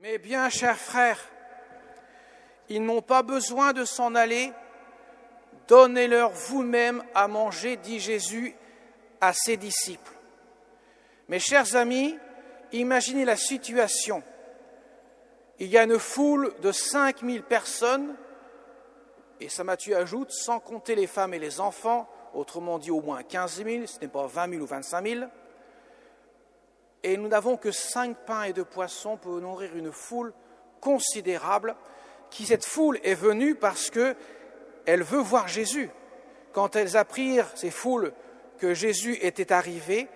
Mais bien, chers frères, ils n'ont pas besoin de s'en aller. Donnez-leur vous-même à manger, dit Jésus à ses disciples. Mes chers amis, imaginez la situation. Il y a une foule de 5000 personnes, et saint Matthieu ajoute, sans compter les femmes et les enfants, autrement dit au moins 15 000, ce n'est pas 20 000 ou 25 000. Et nous n'avons que 5 pains et 2 poissons pour nourrir une foule considérable, cette foule est venue parce qu'elle veut voir Jésus. Quand elles apprirent, ces foules, que Jésus était arrivé,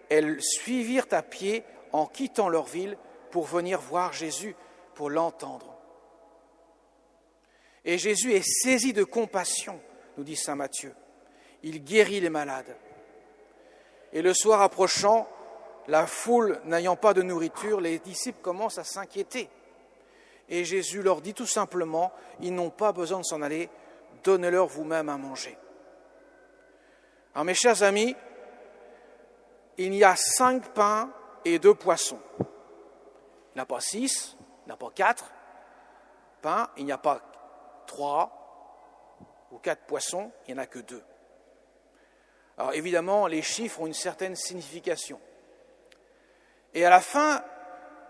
elles suivirent à pied en quittant leur ville pour venir voir Jésus, pour l'entendre. Et Jésus est saisi de compassion, nous dit saint Matthieu. Il guérit les malades. Et le soir approchant, la foule n'ayant pas de nourriture, les disciples commencent à s'inquiéter. Et Jésus leur dit tout simplement, ils n'ont pas besoin de s'en aller, donnez-leur vous-même à manger. Alors mes chers amis, il y a 5 pains et 2 poissons. Il n'y en a pas 6, il n'y en a pas 4 pains, il n'y a pas 3 ou 4 poissons, il n'y en a que 2. Alors évidemment, les chiffres ont une certaine signification. Et à la fin,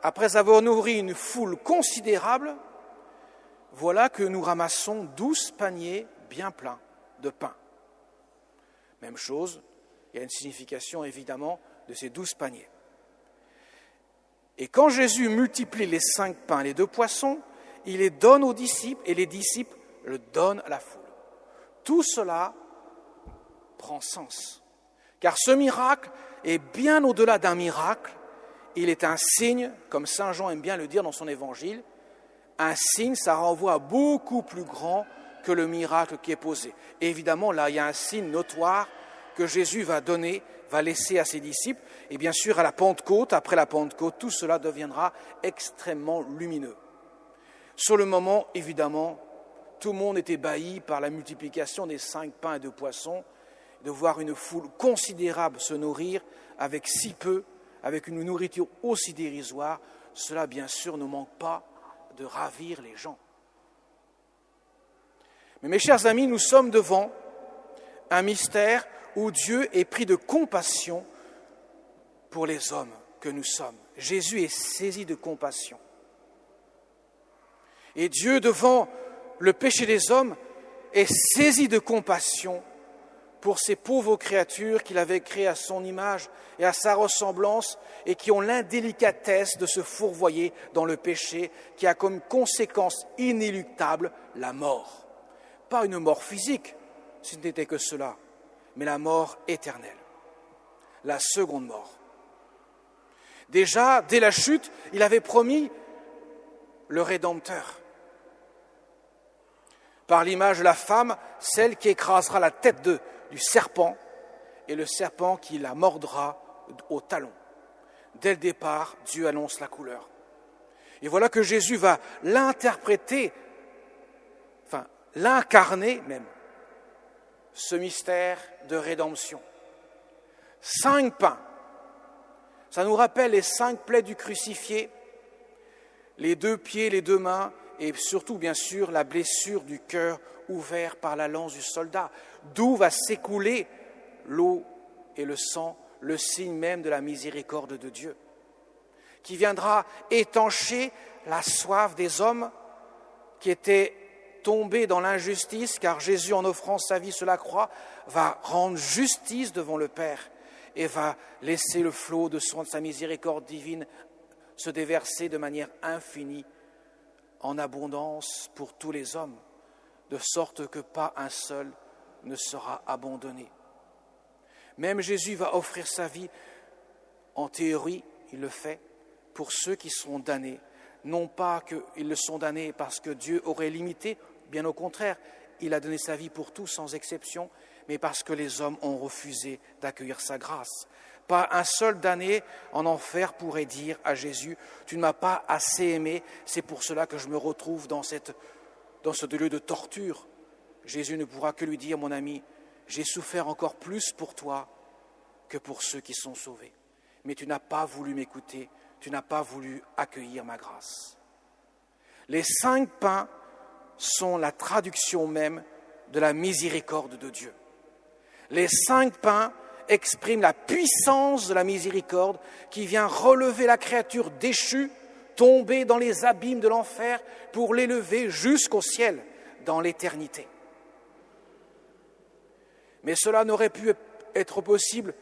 après avoir nourri une foule considérable, voilà que nous ramassons 12 paniers bien pleins de pain. Même chose, il y a une signification évidemment de ces 12 paniers. Et quand Jésus multiplie les 5 pains et les 2 poissons, il les donne aux disciples et les disciples le donnent à la foule. Tout cela prend sens. Car ce miracle est bien au-delà d'un miracle. Il est un signe, comme saint Jean aime bien le dire dans son évangile, un signe, ça renvoie à beaucoup plus grand que le miracle qui est posé. Et évidemment, là, il y a un signe notoire que Jésus va donner, va laisser à ses disciples. Et bien sûr, à la Pentecôte, après la Pentecôte, tout cela deviendra extrêmement lumineux. Sur le moment, évidemment, tout le monde est ébahi par la multiplication des 5 pains et 2 poissons, de voir une foule considérable se nourrir avec si peu, avec une nourriture aussi dérisoire. Cela, bien sûr, ne manque pas de ravir les gens. Mais mes chers amis, nous sommes devant un mystère où Dieu est pris de compassion pour les hommes que nous sommes. Jésus est saisi de compassion. Et Dieu, devant le péché des hommes, est saisi de compassion pour ces pauvres créatures qu'il avait créées à son image et à sa ressemblance et qui ont l'indélicatesse de se fourvoyer dans le péché qui a comme conséquence inéluctable la mort. Pas une mort physique, si ce n'était que cela, mais la mort éternelle, la seconde mort. Déjà, dès la chute, il avait promis le Rédempteur. Par l'image de la femme, celle qui écrasera la tête du serpent et le serpent qui la mordra au talon. Dès le départ, Dieu annonce la couleur. Et voilà que Jésus va l'interpréter, l'incarner même, ce mystère de rédemption. 5 pains, ça nous rappelle les 5 plaies du crucifié, les 2 pieds, les 2 mains, et surtout, bien sûr, la blessure du cœur ouvert par la lance du soldat, d'où va s'écouler l'eau et le sang, le signe même de la miséricorde de Dieu, qui viendra étancher la soif des hommes qui étaient tombés dans l'injustice, car Jésus, en offrant sa vie sur la croix, va rendre justice devant le Père et va laisser le flot de sa miséricorde divine se déverser de manière infinie en abondance pour tous les hommes, de sorte que pas un seul ne sera abandonné. Même Jésus va offrir sa vie, en théorie, il le fait, pour ceux qui sont damnés. Non pas qu'ils le sont damnés parce que Dieu aurait limité, bien au contraire, il a donné sa vie pour tous sans exception, mais parce que les hommes ont refusé d'accueillir sa grâce. Pas un seul damné en enfer pourrait dire à Jésus « Tu ne m'as pas assez aimé, c'est pour cela que je me retrouve dans ce lieu de torture. » Jésus ne pourra que lui dire « Mon ami, j'ai souffert encore plus pour toi que pour ceux qui sont sauvés. Mais tu n'as pas voulu m'écouter, tu n'as pas voulu accueillir ma grâce. » Les 5 pains sont la traduction même de la miséricorde de Dieu. Les 5 pains expriment la puissance de la miséricorde qui vient relever la créature déchue, tombée dans les abîmes de l'enfer, pour l'élever jusqu'au ciel, dans l'éternité. Mais cela n'aurait pu être possible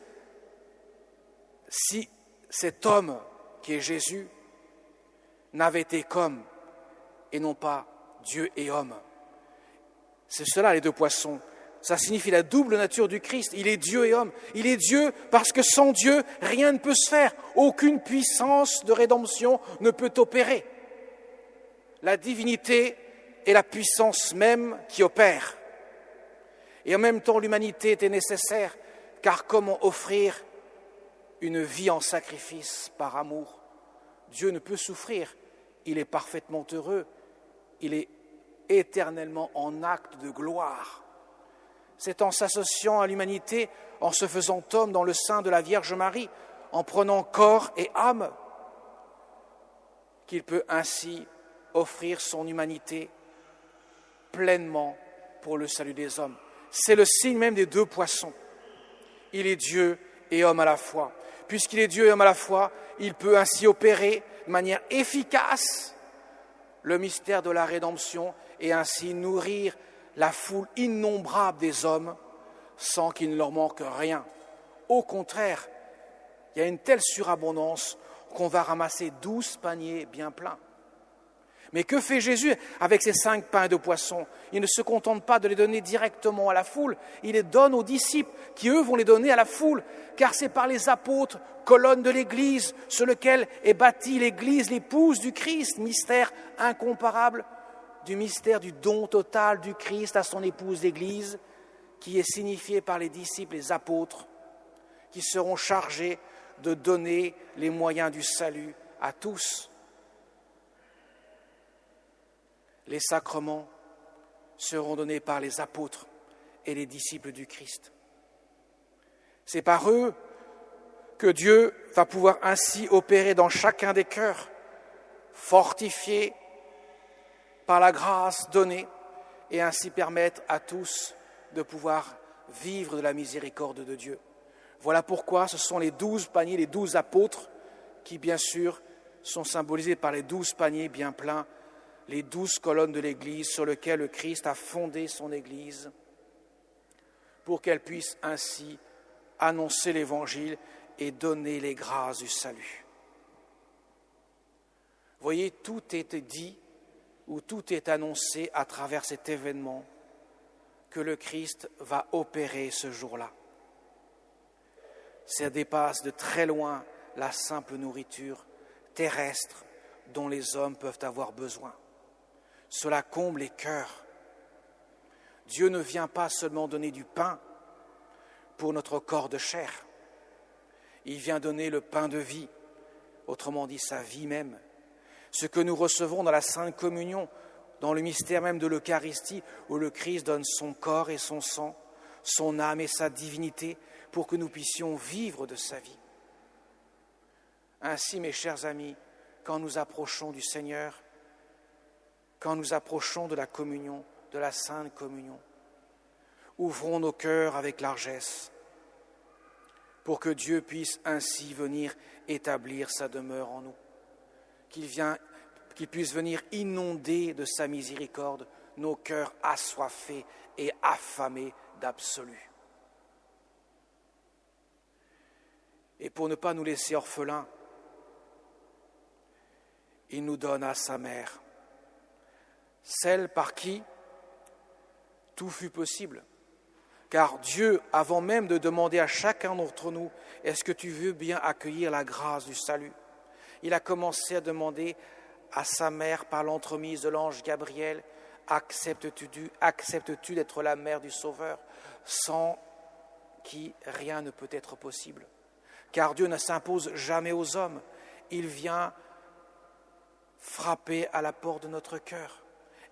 si cet homme qui est Jésus n'avait été qu'homme et non pas Dieu et homme. C'est cela les 2 poissons. Ça signifie la double nature du Christ. Il est Dieu et homme. Il est Dieu parce que sans Dieu, rien ne peut se faire. Aucune puissance de rédemption ne peut opérer. La divinité est la puissance même qui opère. Et en même temps, l'humanité était nécessaire, car comment offrir une vie en sacrifice par amour? Dieu ne peut souffrir. Il est parfaitement heureux. Il est éternellement en acte de gloire. C'est en s'associant à l'humanité, en se faisant homme dans le sein de la Vierge Marie, en prenant corps et âme, qu'il peut ainsi offrir son humanité pleinement pour le salut des hommes. C'est le signe même des 2 poissons. Il est Dieu et homme à la fois. Puisqu'il est Dieu et homme à la fois, il peut ainsi opérer de manière efficace le mystère de la rédemption et ainsi nourrir la foule innombrable des hommes sans qu'il ne leur manque rien. Au contraire, il y a une telle surabondance qu'on va ramasser 12 paniers bien pleins. Mais que fait Jésus avec ces 5 pains et 2 poissons? Il ne se contente pas de les donner directement à la foule, il les donne aux disciples qui, eux, vont les donner à la foule, car c'est par les apôtres, colonnes de l'Église, sur lequel est bâtie l'Église, l'épouse du Christ, mystère incomparable du mystère du don total du Christ à son épouse l'Église, qui est signifié par les disciples, les apôtres, qui seront chargés de donner les moyens du salut à tous. Les sacrements seront donnés par les apôtres et les disciples du Christ. C'est par eux que Dieu va pouvoir ainsi opérer dans chacun des cœurs, fortifier par la grâce donnée et ainsi permettre à tous de pouvoir vivre de la miséricorde de Dieu. Voilà pourquoi ce sont les 12 paniers, les 12 apôtres qui, bien sûr, sont symbolisés par les 12 paniers bien pleins, les 12 colonnes de l'Église sur lesquelles le Christ a fondé son Église pour qu'elle puisse ainsi annoncer l'Évangile et donner les grâces du salut. Vous voyez, tout est dit ou tout est annoncé à travers cet événement que le Christ va opérer ce jour-là. Ça dépasse de très loin la simple nourriture terrestre dont les hommes peuvent avoir besoin. Cela comble les cœurs. Dieu ne vient pas seulement donner du pain pour notre corps de chair. Il vient donner le pain de vie, autrement dit sa vie même. Ce que nous recevons dans la Sainte Communion, dans le mystère même de l'Eucharistie, où le Christ donne son corps et son sang, son âme et sa divinité, pour que nous puissions vivre de sa vie. Ainsi, mes chers amis, quand nous approchons du Seigneur, quand nous approchons de la communion, de la Sainte Communion, ouvrons nos cœurs avec largesse pour que Dieu puisse ainsi venir établir sa demeure en nous, qu'il puisse venir inonder de sa miséricorde nos cœurs assoiffés et affamés d'absolu. Et pour ne pas nous laisser orphelins, il nous donne à sa mère, celle par qui tout fut possible. Car Dieu, avant même de demander à chacun d'entre nous « Est-ce que tu veux bien accueillir la grâce du salut ?» Il a commencé à demander à sa mère par l'entremise de l'ange Gabriel « Acceptes-tu d'être la mère du Sauveur, sans qui rien ne peut être possible ?» Car Dieu ne s'impose jamais aux hommes, il vient frapper à la porte de notre cœur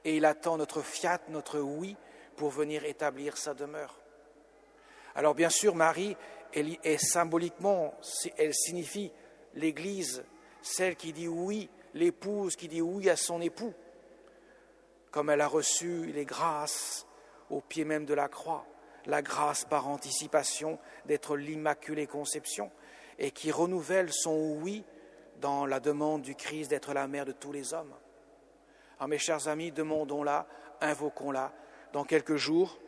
et il attend notre fiat, notre oui, pour venir établir sa demeure. Alors bien sûr, Marie, elle est symboliquement, elle signifie l'Église, celle qui dit oui, l'épouse qui dit oui à son époux. comme elle a reçu les grâces au pied même de la croix, la grâce par anticipation d'être l'Immaculée Conception, et qui renouvelle son oui dans la demande du Christ d'être la mère de tous les hommes. Alors mes chers amis, demandons-la, invoquons-la. Dans quelques jours,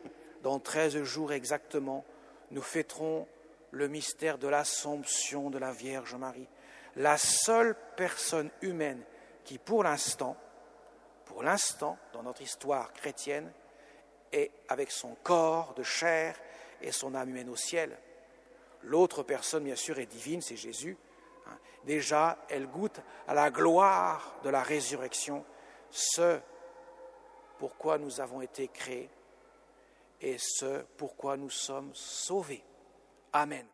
dans 13 jours exactement, nous fêterons le mystère de l'Assomption de la Vierge Marie, la seule personne humaine qui, pour l'instant, dans notre histoire chrétienne, est avec son corps de chair et son âme humaine au ciel. L'autre personne, bien sûr, est divine, c'est Jésus. Déjà, elle goûte à la gloire de la résurrection, ce pourquoi nous avons été créés et ce pourquoi nous sommes sauvés. Amen.